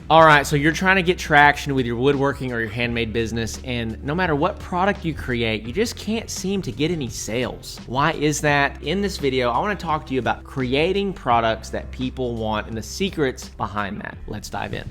All right, so you're trying to get traction with your woodworking or your handmade business, and no matter what product you create, you just can't seem to get any sales. Why is that? In this video, I want to talk to you about creating products that people want and the secrets behind that. Let's dive in.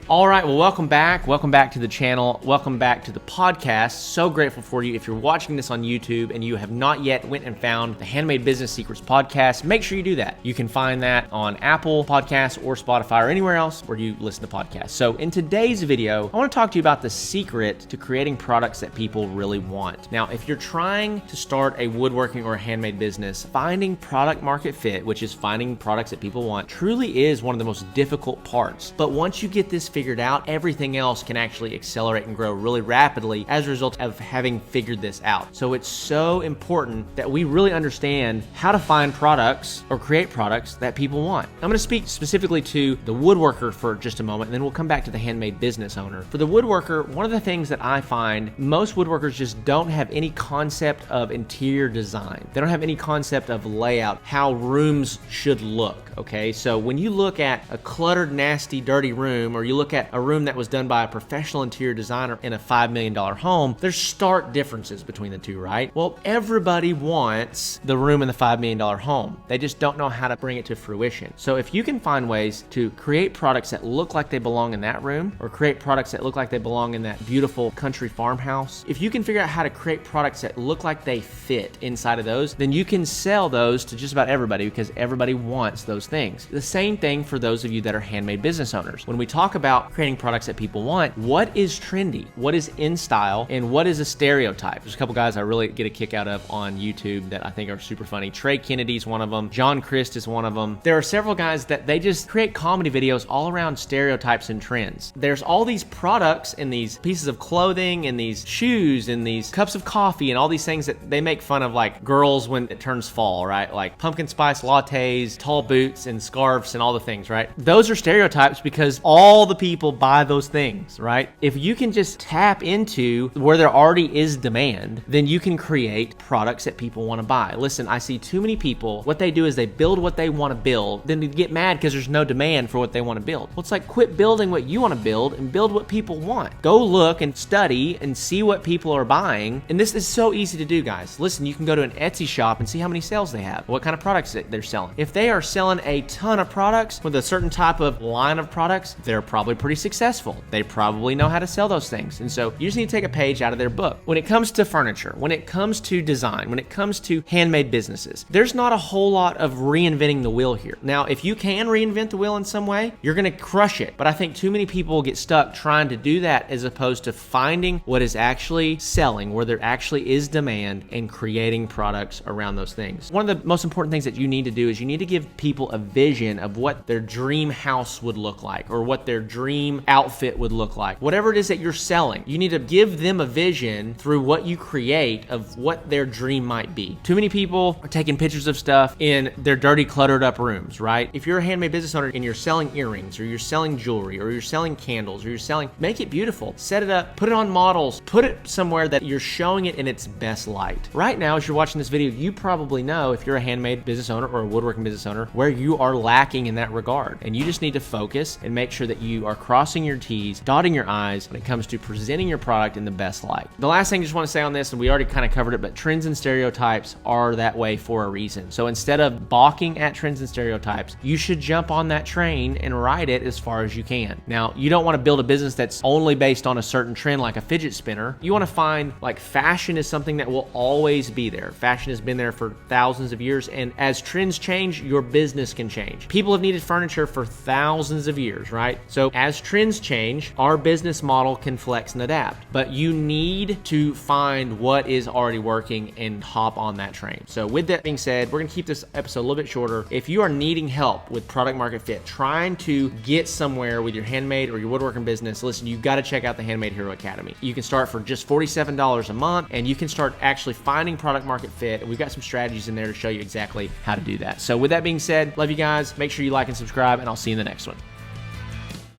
All right, well, welcome back. Welcome back to the channel. Welcome back to the podcast. So grateful for you. If you're watching this on YouTube and you have not yet went and found the Handmade Business Secrets podcast, make sure you do that. You can find that on Apple Podcasts or Spotify or anywhere else where you listen to podcasts. So in today's video, I want to talk to you about the secret to creating products that people really want. Now, if you're trying to start a woodworking or a handmade business, finding product market fit, which is finding products that people want, truly is one of the most difficult parts. But once you get this figured out, everything else can actually accelerate and grow really rapidly as a result of having figured this out. So it's so important that we really understand how to find products or create products that people want. I'm going to speak specifically to the woodworker for just a moment, and then we'll come back to the handmade business owner. For the woodworker, one of the things that I find most woodworkers just don't have any concept of interior design. They don't have any concept of layout, how rooms should look. Okay, so when you look at a cluttered, nasty, dirty room, or you look at a room that was done by a professional interior designer in a $5 million home, there's stark differences between the two, right? Well, everybody wants the room in the $5 million home. They just don't know how to bring it to fruition. So if you can find ways to create products that look like they belong in that room, or create products that look like they belong in that beautiful country farmhouse, if you can figure out how to create products that look like they fit inside of those, then you can sell those to just about everybody because everybody wants those things. The same thing for those of you that are handmade business owners. When we talk about creating products that people want, what is trendy? What is in style? And what is a stereotype? There's a couple guys I really get a kick out of on YouTube that I think are super funny. Trey Kennedy's one of them. John Christ is one of them. There are several guys that they just create comedy videos all around stereotypes and trends. There's all these products and these pieces of clothing and these shoes and these cups of coffee and all these things that they make fun of, like girls when it turns fall, right? Like pumpkin spice lattes, tall boots, and scarves and all the things, right? Those are stereotypes because all the people buy those things, right? If you can just tap into where there already is demand, then you can create products that people want to buy. Listen, I see too many people, what they do is they build what they want to build, then they get mad because there's no demand for what they want to build. Well, it's like, quit building what you want to build and build what people want. Go look and study and see what people are buying. And this is so easy to do, guys. Listen, you can go to an Etsy shop and see how many sales they have, what kind of products that they're selling. If they are selling a ton of products with a certain type of line of products, they're probably pretty successful. They probably know how to sell those things. And so you just need to take a page out of their book. When it comes to furniture, when it comes to design, when it comes to handmade businesses, there's not a whole lot of reinventing the wheel here. Now, if you can reinvent the wheel in some way, you're going to crush it. But I think too many people get stuck trying to do that as opposed to finding what is actually selling, where there actually is demand, and creating products around those things. One of the most important things that you need to do is you need to give people a vision of what their dream house would look like, or what their dream outfit would look like. Whatever it is that you're selling, you need to give them a vision through what you create of what their dream might be. Too many people are taking pictures of stuff in their dirty, cluttered up rooms, right? If you're a handmade business owner and you're selling earrings, or you're selling jewelry, or you're selling candles, or you're selling, make it beautiful. Set it up, put it on models, put it somewhere that you're showing it in its best light. Right now, as you're watching this video, you probably know, if you're a handmade business owner or a woodworking business owner, where you are lacking in that regard. And you just need to focus and make sure that you are crossing your T's, dotting your I's when it comes to presenting your product in the best light. The last thing I just want to say on this, and we already kind of covered it, but trends and stereotypes are that way for a reason. So instead of balking at trends and stereotypes, you should jump on that train and ride it as far as you can. Now, you don't want to build a business that's only based on a certain trend like a fidget spinner. You want to find, like, fashion is something that will always be there. Fashion has been there for thousands of years, and as trends change, your business can change. People have needed furniture for thousands of years, right? So as trends change, our business model can flex and adapt, but you need to find what is already working and hop on that train. So with that being said, we're gonna keep this episode a little bit shorter. If you are needing help with product market fit, trying to get somewhere with your handmade or your woodworking business, listen, you've got to check out the Handmade Hero Academy. You can start for just $47 a month, and you can start actually finding product market fit. And we've got some strategies in there to show you exactly how to do that. So with that being said, love you guys. Make sure you like and subscribe, and I'll see you in the next one.